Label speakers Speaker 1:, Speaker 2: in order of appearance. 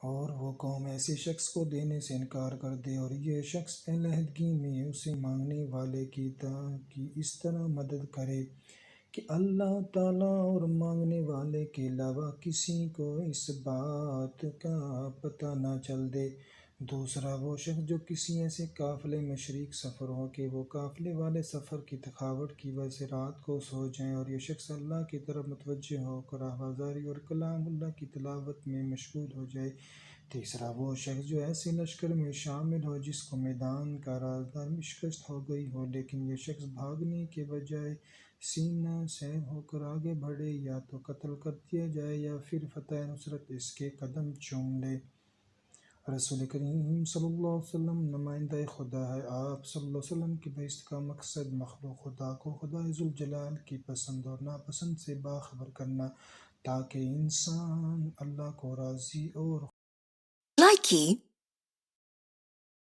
Speaker 1: اور وہ قوم ایسے شخص کو دینے سے انکار کر دے اور یہ شخص علیحدگی میں اسے مانگنے والے کی اس طرح مدد کرے کہ اللہ تعالیٰ اور مانگنے والے کے علاوہ کسی کو اس بات کا پتہ نہ چل دے۔ دوسرا وہ شخص جو کسی ایسے قافلے میں شریک سفر ہو کہ وہ قافلے والے سفر کی تھکاوٹ کی وجہ سے رات کو سو جائیں اور یہ شخص اللہ کی طرف متوجہ ہو کر آوازاری اور کلام اللہ کی تلاوت میں مشغول ہو جائے۔ تیسرا وہ شخص جو ایسے لشکر میں شامل ہو جس کو میدان کا رازدار میں شکست ہو گئی ہو، لیکن یہ شخص بھاگنے کے بجائے سینہ سیر ہو کر آگے بڑھے، یا تو قتل کر دیا جائے یا پھر فتح نصرت اس کے قدم چوم لے۔ رسول کریم صلی اللہ علیہ وسلم نمائندہ خدا ہے۔ آپ صلی اللہ علیہ وسلم کی بعثت کا مقصد مخلوق خدا کو خدا ذوالجلال کی پسند اور ناپسند سے باخبر کرنا، تاکہ انسان اللہ کو راضی اور
Speaker 2: Likey